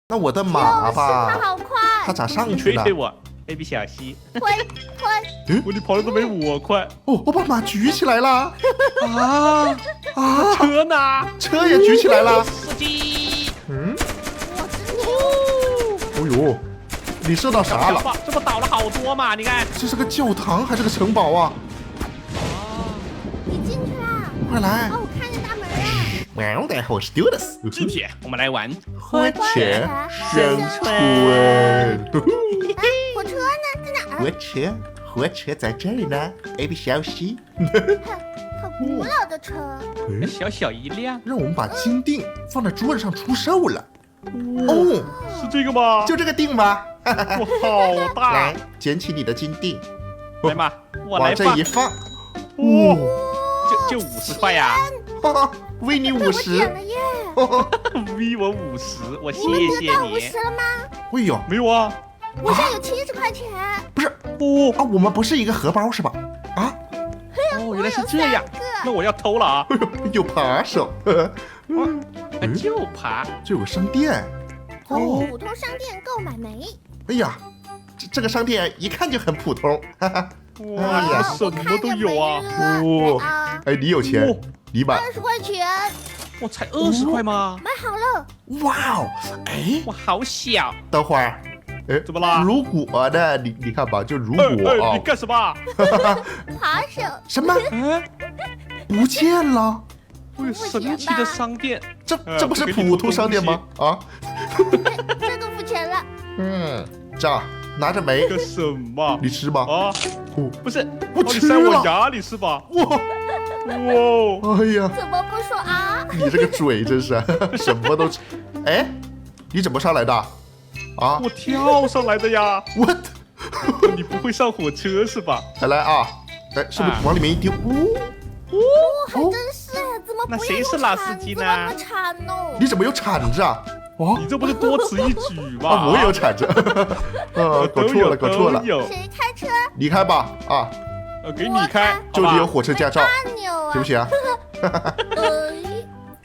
那我的马吧，它好快，它咋上去呢？推推我，AB 小西，推。你跑的都没我快哦，我把马举起来了啊！啊！车呢？车也举起来了。司机，嗯，我真牛！哦呦，你射到啥了？这不倒了好多嘛？你看，这是个教堂还是个城堡啊？你进去啦！快来！哦，我看见大门了。喵的好 students，今天我们来玩火车生存。火车呢？在哪儿？火车在这儿呢。AB 小西，好古老的车。哎，小小一辆，让我们把金锭放在桌子上出售了。哦，是这个吗？就这个锭吧。哇，好大！来，捡起你的金锭，来嘛，我来往这放一放。哦，哦，就50块呀哈哈，为你我50。捡了耶！ ，V 我50，我谢你们得到谢你。 50了吗？哎呦，没有啊？我现在有70块钱。不是哦啊，我们不是一个荷包是吧？啊，哦，原来是这样。那我要偷了啊！有扒手。就爬。这有个商店。从普通商店购买煤。哎呀，这个商店一看就很普通。哈哈。哇，哎呀什么都有啊！哦啊，哎，你有钱哦，你买。 20块钱我才20块吗？买好了。哇哦，哎，哇，好小。等会儿，哎，怎么啦如果呢？你看吧，就如果啊你，干什么？扒手，什么哎，不见了？有神奇的商店。这不是普通商店吗？啊，这个付钱了。嗯，这样拿着煤，个什么？你吃吧。啊，哦，不是，我你塞吃了我牙里是吧？哇，哇，哎呀，怎么不说啊？你这个嘴真是什么都吃。哎，你怎么上来的？啊我跳上来的呀！我你不会上火车是吧？来来啊，哎，是不是往里面一丢？还真是，怎么那不谁是老司机呢那么惨哦？你怎么有铲子啊？哦你这不是多此一举吗？啊，我也有铲子。搞错了，搞错了。都有。谁开车？你开吧，啊，给你开，就你有火车驾照，按钮啊？行不行啊？哎，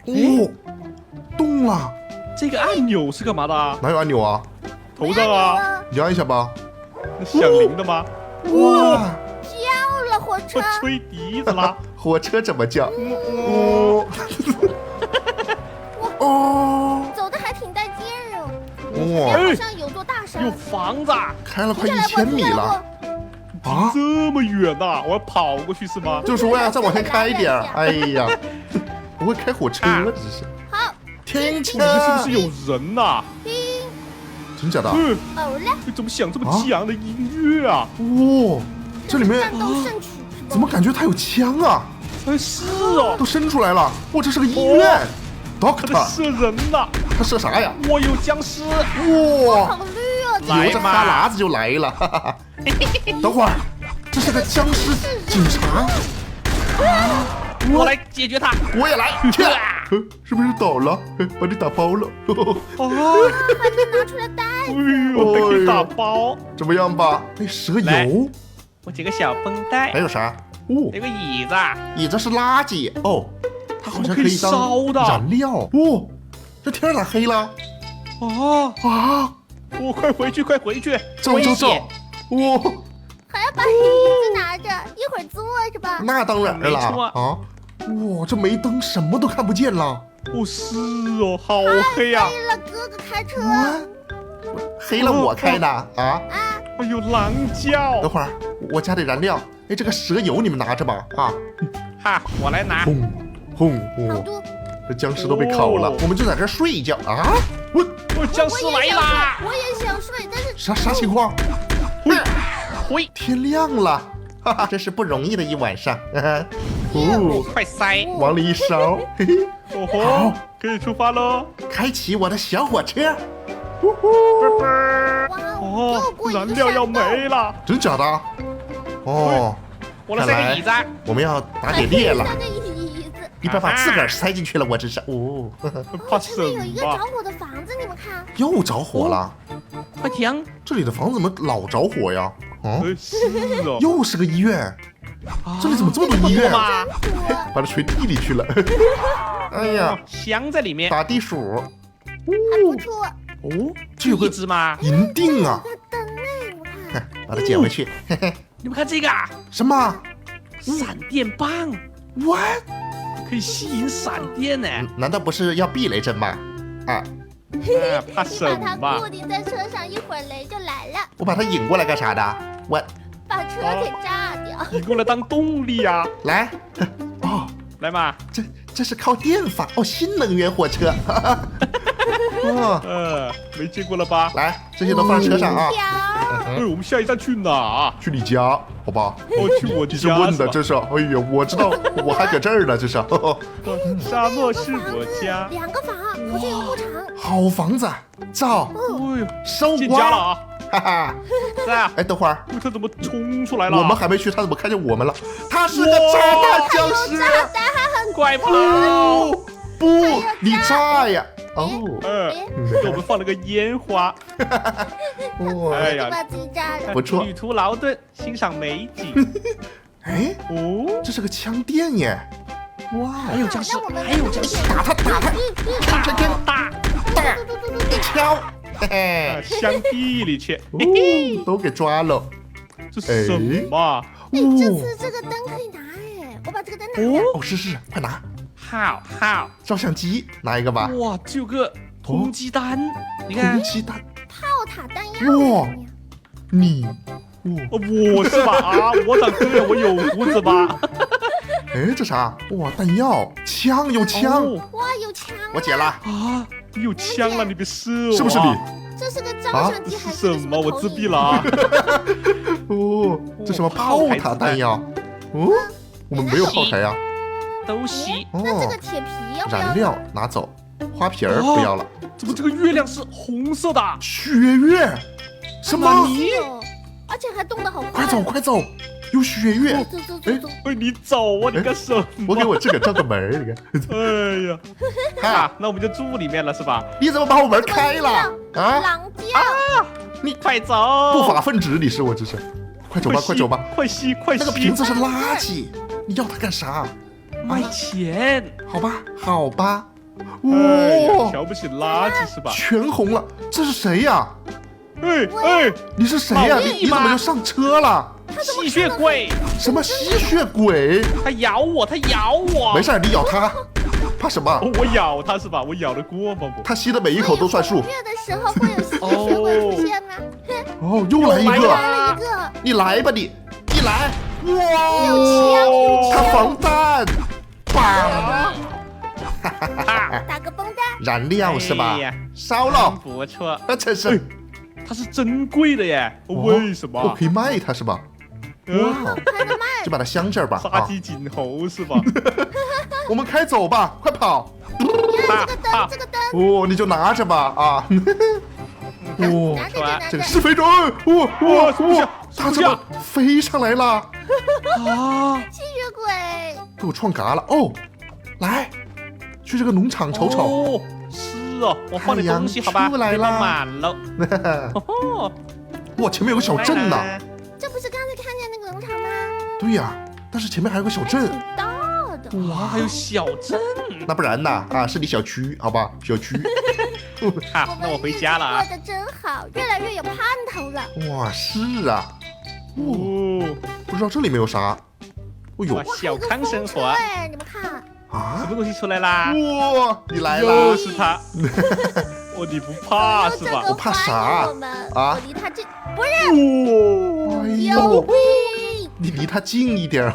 哦，动了，这个按钮是干嘛的啊？哪有按钮啊？头上啊？你按一下吧。那响铃的吗？哇，叫了火车我。吹笛子啦！火车怎么叫？哦，哦，走的还挺带劲儿哦。哇，好像有座大山。有房子啊，开了快1000米了啊！这么远呐！我要跑过去是吗？就说呀，再往前开一点儿。哎呀，不会开火车了，这是。好，听车你们是不是有人呐？真假的？哦嘞，你怎么想这么激昂的音乐啊？哇，这里面战斗圣曲是吧？怎么感觉它有枪啊？哎，是哦，都伸出来了。哇，这是个医院他在，Doctor，射人呢！他射啥呀？我有僵尸，哇，好绿哦，来流着哈喇子就来了。哈哈哈。等会儿，这是个僵尸警察，我来解决他。我也来。去，是不是倒了？把你打包了。哦，快点拿出来带。哎呦，还可以打包。怎么样吧？哎，蛇来油，我捡个小绷带还，有啥？哦，有个椅子啊，椅子是垃圾哦，它好像可以当烧的燃料。哦，这天咋黑了？哦，啊，我快回去，快回去！走走走。哦，还要把椅子拿着，一会儿坐是吧？那当然了没错啊。哇，这没灯什么都看不见了。哦，是哦，好黑啊！黑了，哥哥开车。黑了我开的啊！啊，哎呦，狼叫等！会儿我加点燃料。哎，这个蛇油你们拿着吧啊！哈，我来拿。轰轰哦，好多。这僵尸都被烤了，哦我们就在这儿睡一觉啊！我僵尸来啦！我也想睡，但是啥情况？喂，天亮了，哈哈，真是不容易的一晚上。哦，快塞！往里一烧，嘿嘿，哦吼，可以出发喽！开启我的小火车。哇哦又过，一个燃料要山洞没了，真假的？哦，我来塞个椅子。我们要打点猎了。那个椅子，你把自个儿塞进去了，我真是哦，怕这什边有一个着么？火的房子，你们看，又着火了。快停！这里的房子怎么老着火呀？啊，是哦，又是个医院，这里怎么这么多医院啊？嘛？多把它锤地里去了。哎呀，香在里面。打地鼠，还不错。哦，这有个一只吗？银锭啊，它灯哎，你看，把它捡回去。嘿嘿，你们看这个啊，什么闪电棒， ？What？可以吸引闪电呢。难道不是要避雷针吗？啊，怕你什么把它固？定在车上，一会儿雷就来了，我把它引过来干啥的？我把车给炸掉。你用来当动力呀。来，哦，来嘛，这是靠电发哦，新能源火车。哦，没见过了吧？来，这些都放车上啊。条，哎，我们下一站去哪？去你家，好吧？哦，去我你是家问的，吧这是？哎呀，我知道，我还搁这儿呢，这是。沙漠是我家。 2个房，好像有牧场。好房子，造，哎呦，收进家了刮，啊！哈哈。在啊，哎，等会儿，他怎么冲出来了？我们还没去，他怎么看见我们了？他是个炸弹僵尸！快跑！不，你炸呀！哦，给我们放了个烟花。哇，哎呀，就把自己炸了。不错旅途劳顿，欣赏美景。哎，哦，这是个枪店耶！哇，还有僵尸那我，们还有僵尸，打他，打他，大大打，对，一敲，嘿嘿，香地里去。哦，都给抓了。这是什么啊？哎，这哦，次这个灯可以拿哎，我把这个灯拿了。哦，是，快拿，好，照相机拿一个吧。哇，这有个通缉单，你看空，气弹，炮塔弹药。哇你，哇，我是吧？啊，我长这样，我有胡子吧？哎，这啥？哇，弹药，枪有枪，哦哇，有枪！我捡了，啊，你有枪了，你别射我，是不是你？这是个照相机还是是个什么？我投影自闭了啊！哦，这什么炮塔弹药？哦，我们没有炮台呀。都吸。那这哦个，铁皮要不要？燃料拿走，花瓶儿不要了。怎么这个月亮是红色的？血月，什么？有，而且还动得好快。快走，快走，有血月。走走走走。哎，你走啊！你干什么？我给我这个照个门儿，你看。哎呀，哈，啊，那我们就住里面了是吧？你怎么把我门开了？啊，狼叫。你快走！不法分子，你是我这是。快走吧，快走吧。快吸！那个瓶子是垃圾，你要它干啥？卖钱。好吧，好吧。哎呀，哇，瞧不起垃圾是吧？全红了，这是谁呀？哎，你是谁呀？老弟你怎么就上车了？吸血鬼，什么吸血鬼？他咬我，他咬我。没事儿，你咬它，怕什么？哦，我咬他是吧？我咬得过吗？我它吸的每一口都算数。月的时候会有吸血鬼出现吗？哦，又来一又来个，来了一个，你来吧你，一来，有哇，它防弹，棒，打个绷带。燃料是吧哎呀？烧了，不错，那真是，它是珍贵的耶。为什么？我可以卖它是吧？哇，还能卖。就把它镶这儿吧杀啊！鸡儆猴是吧？我们开走吧，快跑！呀，这个灯，这个灯，哦，你就拿着吧啊！哦，拿着拿着这个。是非洲，哇，什么下它怎么飞上来了？啊！吸血鬼。给我撞嘎了哦！来，去这个农场瞅瞅。哦，是哦，我放点东西好吧？太阳出来背包啦满了。哦，哇，前面有个小镇呢。这不是刚才看见那个农场吗？对呀，但是前面还有个小镇。挺大的。哇，还有小镇。那不然呢？啊，是你小区，好吧，小区。哈，那我回家了啊过。得真好，越来越有盼头了。哇，是啊。哦，哦，不知道这里面有啥。哦呦哇，小康生活。哎，你们看，什啊！么东西出来啦？哇，你来又了。是他。哦，你不怕是吧？我怕啥我们啊我离他近，不是哦，哎有呦，病。你离他近一点。哎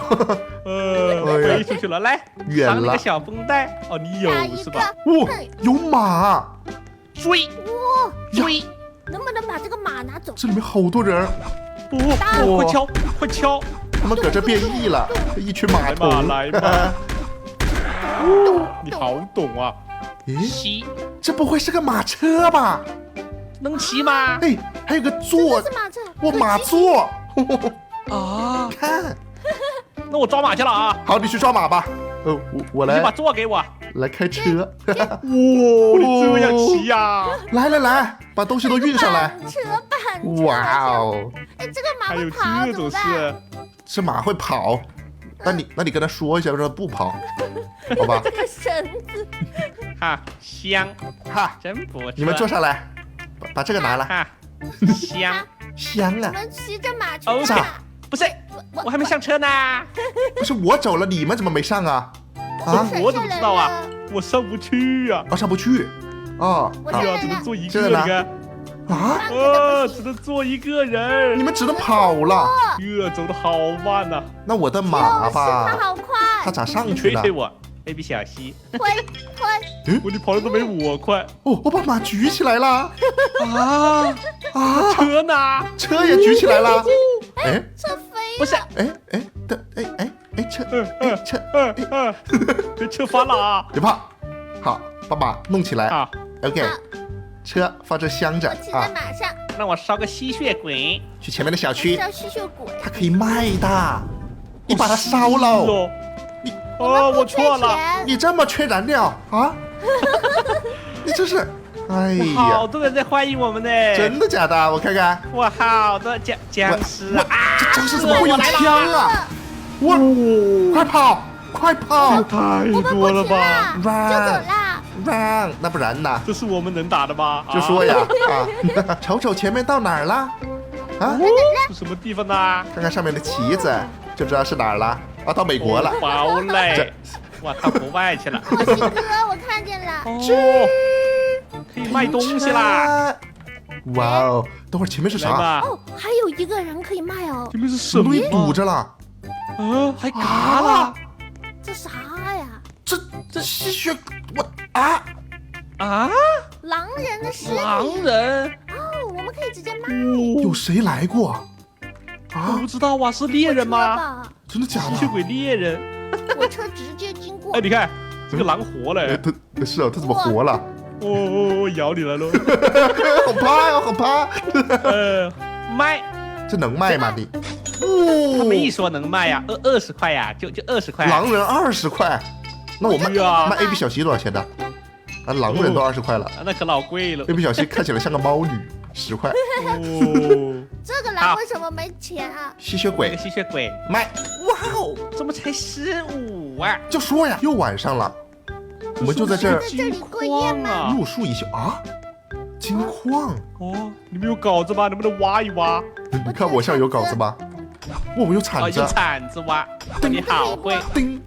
呀飞出去了，来，远了绑了个小绷带。哦，你有打一个是吧？哦，有马，追哇，追！能不能把这个马拿走？这里面好多人，哦，快敲，快敲！他们搁这变异了，一群马来童。吧，来吧。哦，你好懂啊！咦，骑这不会是个马车吧？能骑吗？哎，还有个座这，是马车，我马座。啊，看，那我抓马去了啊！好，你去抓马吧。我你把来座给我。来开车。哇，你这样骑呀？来，把东西都运上来。板车板车。哇！哦，哎，这个马还有会跑这种怎么办？事？这马会跑，那你跟他说一下，让他不跑，好吧？这个绳子。哈，香，哈，真不错。你们坐上来，把这个拿来，啊，香。香啊！我们骑着马去哦干嘛？不是，我还没上车呢。不是我走了，你们怎么没上啊？啊，我怎么知道啊？我上不去啊！上不去。哦，哎呀，我上来了。只能坐一个，这个呢你看。啊，只能坐一个人。你们只能跑了。走得好慢呐。那我的马它吧，好快。它咋上去呢？推推我，baby 小溪。推。你跑的都没我快。哦，我把马举起来了。啊，车呢？车也举起来了。哎，车飞了。不是，车，被车翻了啊！别怕，好，把马弄起来。啊， OK，车放这镶着我骑在马上。那我烧个吸血鬼。去前面的小区，烧吸血鬼。它可以卖的。你把它烧了。我错了。你这么缺燃料啊？你这是，哎好呀，多人在欢迎我们呢。真的假的？我看看，哇，好多僵尸啊！这僵尸怎么会有枪啊？哇，快跑，快跑！太我们不停了，就走啦。让，那不然呢？这是我们能打的吗？就说呀，啊，瞅瞅前面到哪儿了？啊，是什么地方呢？看看上面的旗子，就知道是哪儿了。啊，到美国了。堡垒。哇，到国外去了。墨西哥，我看见了。哦，可以卖东西啦。哇哦，等会儿前面是啥？哦，还有一个人可以卖哦。前面是什么东西堵着了？还嘎了。这啥呀？这吸血，我啊！狼人的尸体。狼人。哦，我们可以直接卖。有谁来过？啊，不知道啊，是猎人吗？真的假的？吸血鬼猎人。我车直接经过。哎，你看这个狼活了。他是啊，他怎么活了？咬你来了。好怕呀，好怕。卖。这能卖吗你？他们一说能卖呀，20块呀，就20块。狼人20块，那我们卖 AB 小溪多少钱的？啊，狼人都20块了，那可老贵了。 AB 小溪看起来像个猫女，10块。这个狼为什么没钱啊？吸血鬼，吸血鬼卖。哇哦，怎么才15啊？就说呀，又晚上了，我们就在这儿在这里过夜吗？入树一宿啊。金矿哦，你们有镐子吗？能不能挖一挖？你看我像有镐子吗？我有铲子，用铲子挖。你好会。叮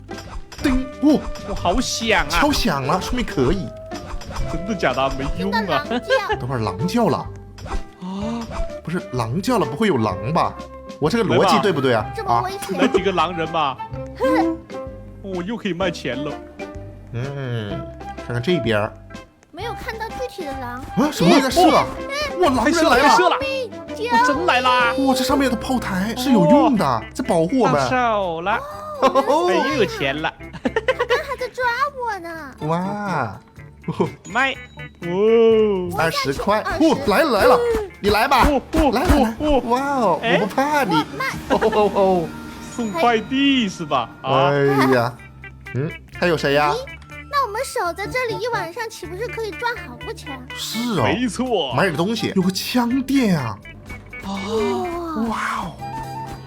叮，哇，好响啊！敲响了，说明可以。真的假的？没用啊！等会儿狼叫了啊！不是狼叫了，不会有狼吧？我这个逻辑对不对啊？这么危险！来几个狼人吧。我又可以卖钱了。看看这边。没有看到具体的狼。啊，什么东西在射？哇，狼人来了！射了！我真来啦！哇，这上面的炮台是有用的，在保护我们。到手了，又有钱了。他刚还在抓我呢。哇，卖，20块。来了来了，你来吧，来来来，哇哦，我不怕你。送快递是吧？哎呀，还有谁呀？那我们守在这里一晚上，岂不是可以赚好多钱？是哦，没错。买点东西，有个枪店啊！哇哦，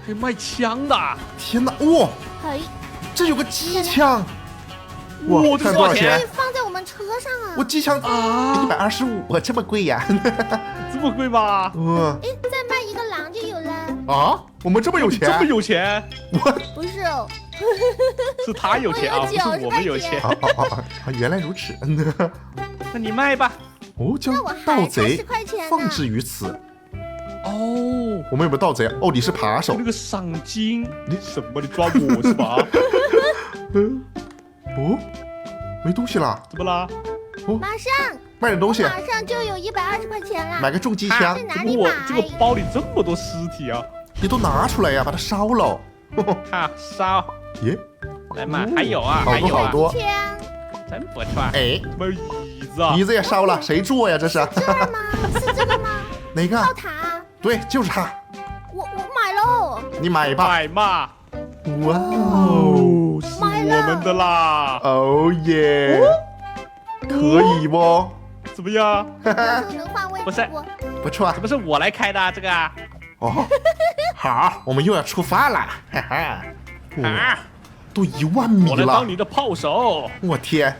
还卖枪的！天哪，哇！这有个机枪，哇，看多少钱？放在我们车上啊！我机枪125，这么贵呀？这么贵吗？再卖一个狼就有了。啊，我们这么有钱？这么有钱？不是哦。是他有钱啊，不是我们有钱。原来如此。那你卖吧。将盗贼放置于此。我们有没有盗贼？你是扒手。那个赏金，你什么？你抓我是吧？没东西了。怎么啦？马上卖点东西，马上就有120块钱了。买个重机枪。这个包里这么多尸体啊！你都拿出来呀，把它烧了。烧。耶，来嘛，还有啊，好多好多，真不错。没有椅子啊，椅子也烧了，谁坐呀？这是这儿吗？是这个吗？哪个？炮塔。对，就是它。我买喽。你买吧。买嘛。哇哦，是我们的啦。哦耶，可以不？怎么样？能换位置不是，不错。怎么是我来开的这个？好，我们又要出发了，哈哈。都1万米了，我来当你的炮手。我天，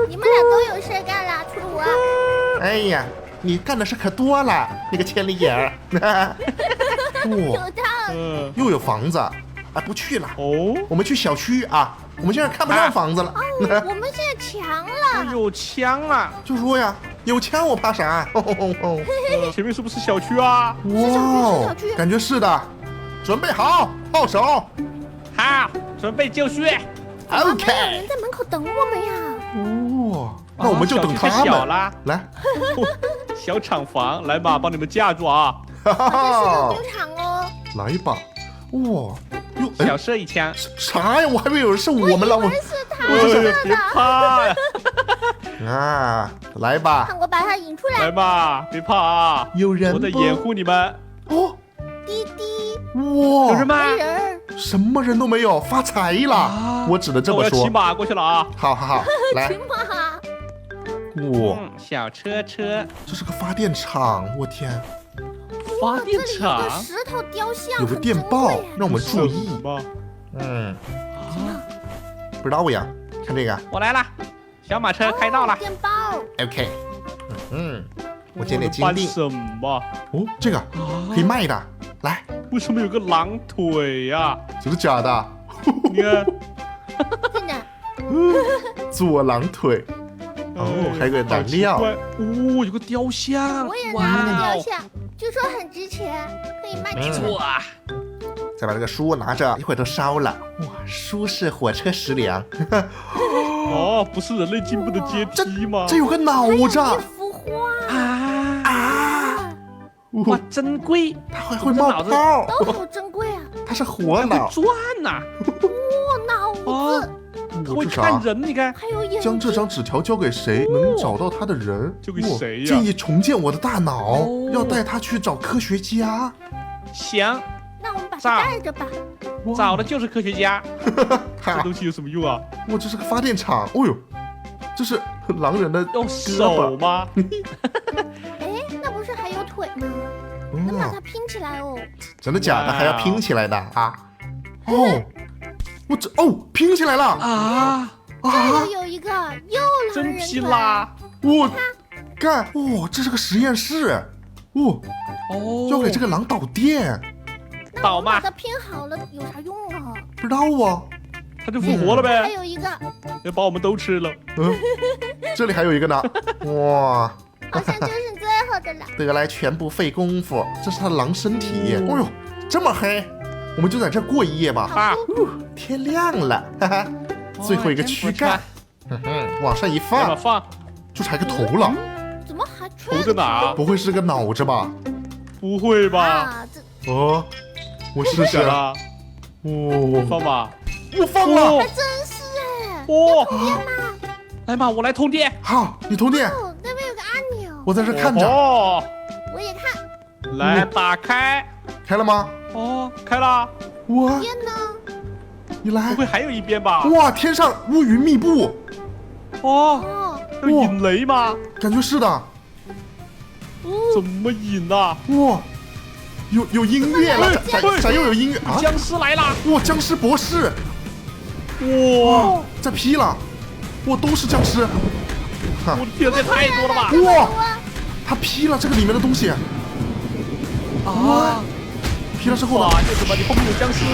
你们俩都有事干了，除了我。哎呀，你干的事可多了，那个千里眼儿。有哇，道理。又有房子，哎，不去了，哦，我们去小区啊。我们现在看不上房子了。我们现在强了。有枪了。就说呀，有枪我怕啥？前面是不是小区啊？哇哦小区，感觉是的。准备好，炮手。好，准备就绪。没有 OK。人在门口等我们呀。哇，那我们就等他小区太小们。了，来，小厂房，来吧，帮你们架住啊！哈好像是个哈工，厂哦。来吧。哇，哟，哎小，射一枪。啥呀？我还以为有人是我们了，以为是他别怕呀！啊，来吧，看我把他引出来。来吧，别怕啊！有人不我在掩护你们。哦，滴滴，哇，有人吗？没人儿。什么人都没有，发财了，啊我只能这么说。那我要骑马过去了啊！好好好，来行，吧。哇，小车，这是个发电厂，我天，发电这里有厂个石头雕像，有个电报很珍贵让我们注意。什么嗯，啊！不知道呀，看这个我来了，小马车开到了。电报。 ，OK，我捡点金币。办什么？哦，这个可以卖的，来，为什么有个狼腿呀？这是假的，你看，真的。做狼腿。哦，还有个燃料好奇怪哦，有个雕像，我也拿了个雕像，据说很值钱，可以卖嗯给我。哇，再把这个书拿着，一会儿都烧了。哇，书是火车食粮。哦，不是人类进步的阶梯吗？这有个脑还有子一幅画啊，啊！哇，珍贵，它还会冒泡，都好珍贵啊！它是活脑。转呐，哇，脑子，它会这啥看人，你看，还有眼睛。将这张纸条交给谁，能找到他的人？交给谁呀建议重建我的大脑，哦要带他去找科学家。行，那我们把它带着吧。哇找的就是科学家，这哈，东西有什么用啊？哇，这是个发电厂。哦呦，这是狼人的用手吗？哎，那不是还有腿吗？能把哦，它拼起来哦。真的假的？哇还要拼起来的啊？哦，我这拼起来了啊，这啊！里有一个又狼真人腿。拼啦！我干，哇，这是个实验室。哦，哦，交给这个狼导电，倒嘛把它拼好了有啥用啊？不知道啊。他就复活了还呗，有一个，要把我们都吃了。这里还有一个呢。哇，好像就是最后的了。得来全不费功夫，这是他的狼身体。哦呦，这么黑，我们就在这过一夜吧。啊，天亮了，哈哈。最后一个躯干，往上一怎么放，放？就差一个头了。怎么还缺头在哪？不会是个脑子吧？不会吧？啊？这哦，我试试。假的，哦，放吧。我放了。哦还真是哎。哦，天哪！来嘛，我来通电。好，你通电，哦，那边有个按钮，我在这看着。哦，我也看。来打开。开了吗？哦，开了。哇，边呢？你来不。会还有一边吧？哇，天上乌云密布，哦，哦，要引雷吗？感觉是的。怎么引啊？哇，有音乐了，咋又有音乐啊？僵尸来啦！哇，僵尸博士，哇，在劈了，哇，都是僵尸。哈我的天，这也太多了吧！哇，他劈了这个里面的东西，啊！劈了之后呢？哇，这什么？你后面有僵尸？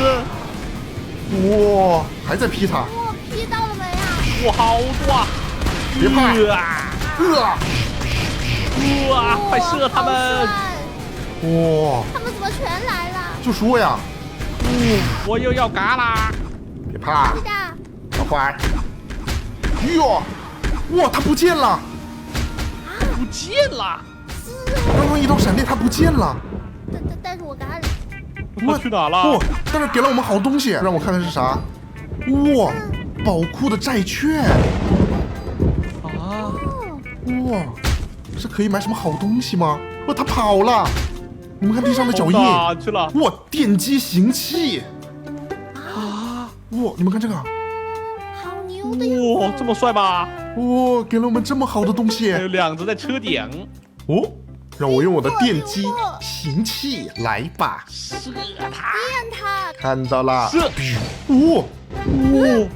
哇，还在劈他，我劈到了没啊？哇，好多啊！别怕啊！哇，快射他们！好帅哇，他们怎么全来了？就说呀，我又要嘎啦！别怕是，的，小花。哟，哇，他不见了，不见了！刚刚一道闪电他不见了，但是我给他他去哪了？哇，但是给了我们好东西，让我看看是啥。哇，宝库的债券，啊！哇，是可以买什么好东西吗？哇，他跑了，你们看地上的脚印。哪去了？哇，电击行器！啊！哇，你们看这个，好牛的样哇，这么帅吗？哇，给了我们这么好的东西还有两只在车顶，哦！让我用我的电击行器来吧！射他！电他看到了，射！哦，哦，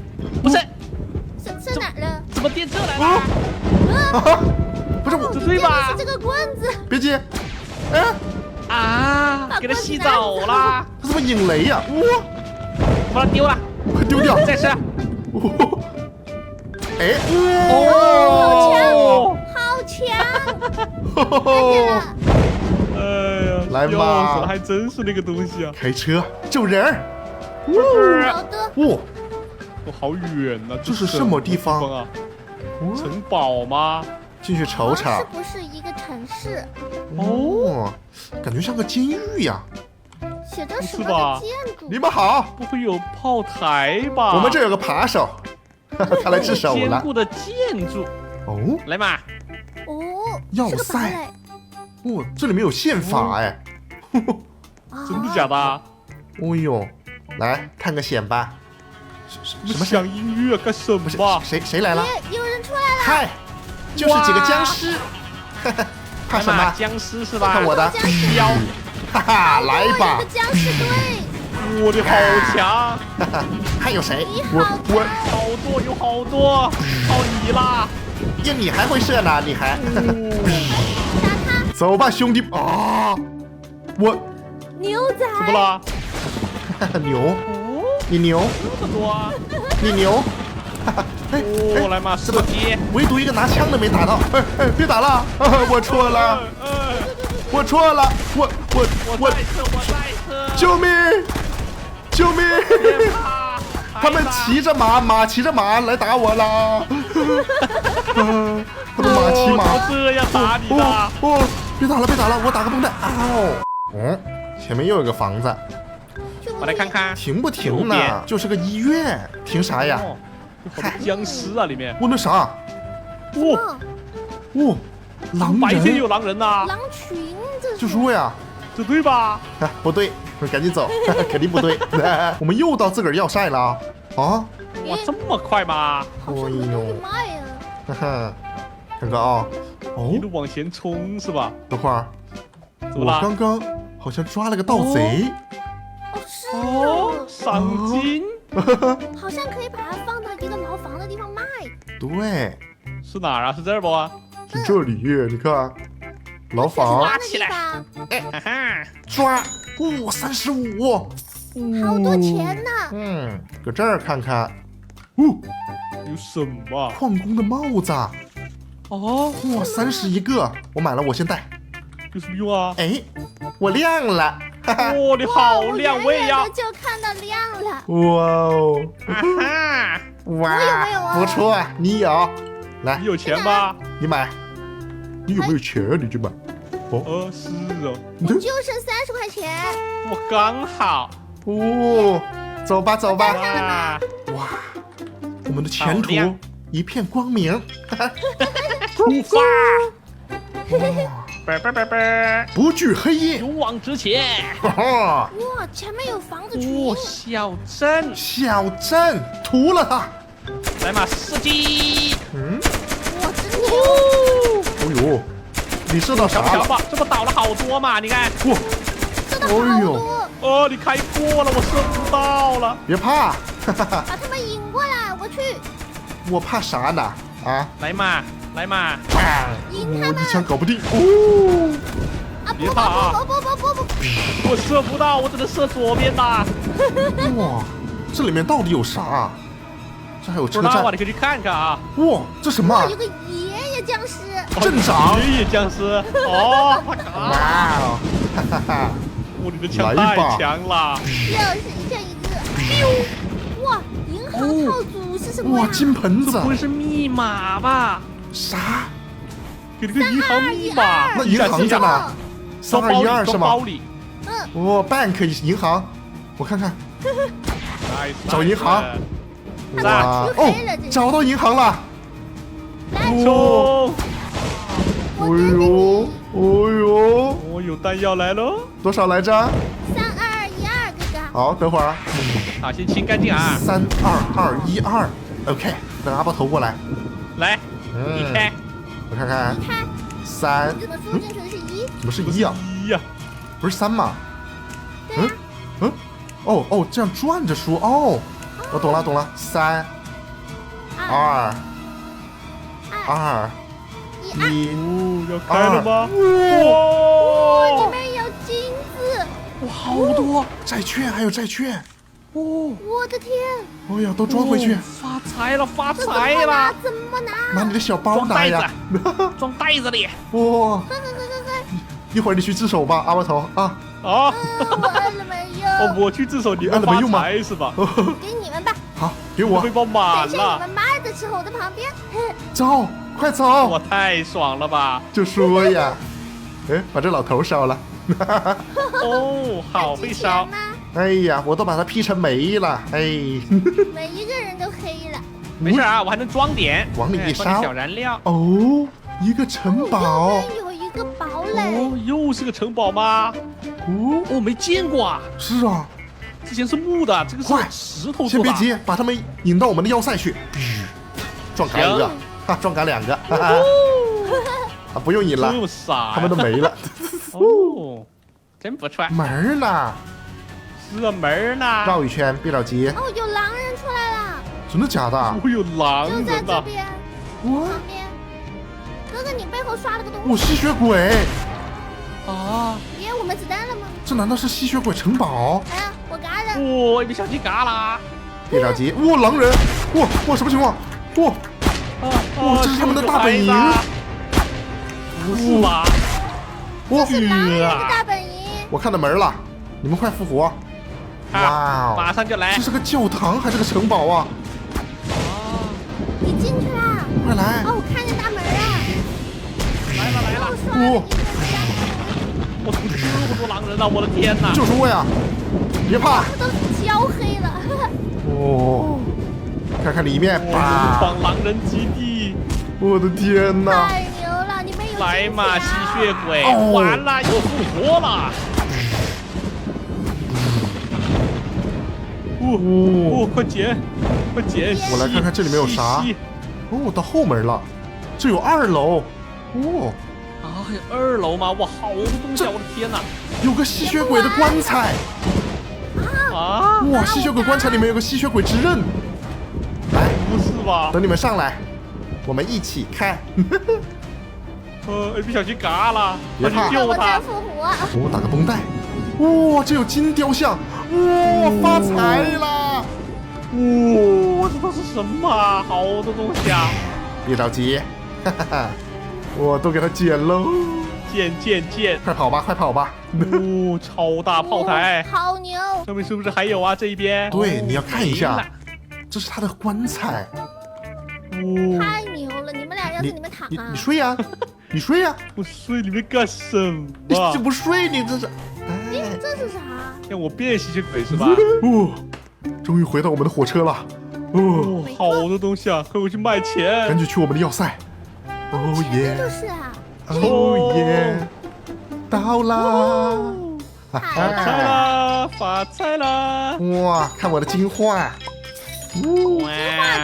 不是，射哪儿了？怎么电这来了？啊，不是我，这对吧是这个棍子，别急，哎，啊，给他吸走了，他怎么引雷呀？哇，我把它丢了，快丢掉！再吃。哦哎，哦，好强！哦，哎呀，来吧笑死了，还真是那个东西啊！开车救人儿！好的，哇，我好远呐，这是什么地方啊？城堡吗？进去瞅瞅是。不是一个城市？哦，感觉像个监狱呀。写着什么不是吧的建筑？你们好，不会有炮台吧？我们这有个扒手，他来治手了。坚固的建筑，哦，来嘛！哦，要是个堡塞垒。哦，这里面有宪法哎。啊真的假的啊？哦呦，来看个显吧。什么响音乐干什不是么？谁来了？有人出来了！嗨，就是几个僵尸。怕什么？僵尸是吧？看我的僵尸妖，哈哈，来吧有个！僵尸队，我的好强，哈哈，还有谁？你我好我，好多有好多，靠你啦！呀，你还会射呢？你还？杀他！走吧，兄弟啊！我牛仔，怎么了？牛，哦，你牛，这么多啊！你牛。哎哦，来嘛，射击！唯独一个拿枪的没打到。哎，别打了，我错了，我错了，我我在车，我在车！救命！救命！别怕，他们骑着马骑着马来打我了。他们马骑马。我这样打你的。哦，别打了，别打了，我打个绷带。嗷！嗯，前面又有个房子，我来看看。停不停呢？右边就是个医院，停啥呀？哦，有好多僵尸啊，里面。我那啥，哦，哦，狼白天有人，狼人呐，狼群，这就说呀，这对吧？啊，不对，赶紧走，肯定不对。我们又到自个儿要塞了啊！啊，哇，这么快吗？好像没东西卖呀。哈哈，看看啊，一哦，路往前冲是吧？等会儿，我怎么了？刚刚好像抓了个盗贼。哦，是哦，哦，赏金好像可以把它放到一个牢房的地方卖。对，是哪儿啊？是这儿不？哈是这里，你看，牢房抓起来那地方哈，抓，哇，35，好多钱呢。嗯，搁这儿看看，哦，有什么？矿工的帽子，哦，哇，31个，我买了，我先戴。有什么用啊？哎，我亮了，哈哈，哦，你好亮，我也要远。远的就看到亮了。哇哦，啊哈，哇，我有没有啊不错，你有，来你，有钱吗？你买，你有没有钱啊？你就买，是哦，你看，就剩30块钱。我刚好。哦，走吧，走吧，哇，哇，我们的前途好亮一片光明，哈哈，出发！哇，叭叭叭叭，不惧黑夜，勇往直前。哈哈，哇，前面有房子群哦，。小镇，小镇屠了他，来嘛，射击！嗯，哇，真牛！哦，哎呦，你射到啥了？瞧不瞧吧？这不倒了好多嘛？你看，哇，射的好多，哦，你开过了，我射不到了。别怕，哈哈哈，把他们引过来，我去我怕啥呢？啊，来嘛，来嘛，我引他们。一枪搞不定，哦，啊！别怕啊不！我射不到，我只能射左边的。哇，这里面到底有啥？这还有车站不知道啊，，你可以去看看啊。哇，这什么哇，？有个爷爷僵尸。镇长爷爷僵尸，哦，哇哦，哈哈哈，哇，你的枪太强了。又是一枪一个。哇，银行套组是什么呀哇，？金盆子不，会是密码吧？啥？给了个银行密码。那银行在哪？3212是吗包？里。哦，bank 银行，我看看， Nice，找银行 nice 哇漆黑了这，找到银行了，来，冲！哎呦，哎呦，我有弹药来喽！多少来着？ 3212，哥哥。好，等会儿，好，先清干净啊！ 32212，OK，等阿波投过来，来，你开，我看看，看， 3，怎么输进去的是1？怎么是1啊？一呀，不是3吗？对呀，哦，这样转着输哦，我懂了，3 2 2 1金，要开了吗？里哇，面有金子，哇，好多债券还有债券，哦！我的天，哎呀，都装回去，发财了，发这怎财么拿？了！怎么拿？拿你的小包装袋拿呀。子，装袋子里。哇，快！一会儿你去自首吧，阿波头啊。啊，我摁了没哦，有？我去自首，你们发按了没用吗财是吧？给你们吧，好，给我背包等满了，一下你们卖的时候我在旁边。嘿走，快我走，太爽了吧！就说呀。哎，把这老头烧了。哦，好被烧值钱。吗？哎呀，我都把它劈成煤了。哎，每一个人都黑了。没事啊，我还能装点，往里一放点烧小燃料。哦，一个城堡右。边有一个堡垒，哦，又是个城堡吗？哦，哦，没见过啊，是啊，之前是木的，这个快是石头做的。先别急，把他们引到我们的要塞去。撞杆一个，哈，撞杆两个，哈哈。啊，不用引了这，么傻呀，他们都没了。哦，真不错。门儿呢？是啊，门儿呢？绕一圈，别着急。哦，有狼人出来了，真的假的？会有狼就在人呐！这边哇，旁边。哥哥，你背后刷了个东我西，吸血鬼，啊！耶，我们子弹了吗？这难道是吸血鬼城堡？哎呀，我嘎了。哇，一不小心嘎啦！别着急，哇，狼人，哇，什么情况？哇，哇这是他们的大本营不是吧？哇，是狼人的大本营。我看到门了，你们快复活！哇哦马上就来这！是个教堂还是个城堡啊？你进去啦！快来！哦，我看见大门了。来了来了！又刷了一个我怎么这么多狼人呢？我的天哪！就说呀，别怕都焦黑了。哦，看看里面我吧。帮狼人基地，我的天哪！太牛了！你们有来嘛，吸血鬼！哦完了，又复活了！哦，快捡，快捡！我来看看这里面有啥吸哦，到后门了，这有2楼。哦，啊，还有2楼吗？哇，好多东西啊！我的天哪！有个吸血鬼的棺材。啊，哇，吸血鬼棺材里面有个吸血鬼之刃。来，不是吧？等你们上来，我们一起看。一不小心嘎了，别怕快去救他我在！复活。我打个绷带。哇，这有金雕像。哇，发财啦！哇，这都是什么啊？好多东西啊！别着急，哈哈哈，我都给它捡喽。剑！快跑吧，快跑吧！哦，超大炮台，好牛！上面是不是还有啊？这一边？对，哦你要看一下没了，这是他的棺材。哦，太牛了！你们俩要是你们躺你啊，睡呀，你睡呀，我睡里面干什你么这？不睡，你这是。哎，这是啥？让我变吸血鬼是吧？哦，终于回到我们的火车了。哦，哦，好多东西啊！快回去卖赶钱！紧去我们的要塞。哦这耶，就是啊！哦耶，到啦！哈发财哈，啦！发财啦！哇，看我的金画。画哇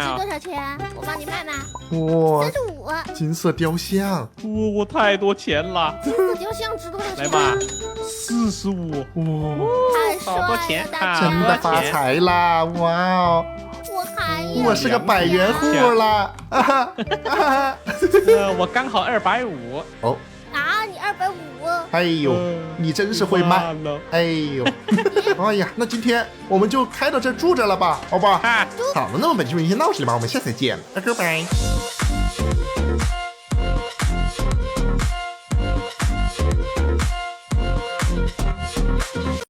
值多少钱？我帮你卖卖。哇， 35。金色雕像。我太多钱了！金色雕像值多少钱？来吧，45！哇，太帅好多了，大钱啊真家！的发财啦！哇哦，我还有我是个百元户啦！啊哈啊哈！我刚好250。哦，啊！你250。哎呦，你真是会卖！完了！哎呦，哎呀，那今天我们就开到这住着了吧，好吧？啊！好了，那么本期就先到这里吧，我们下次再见，拜拜。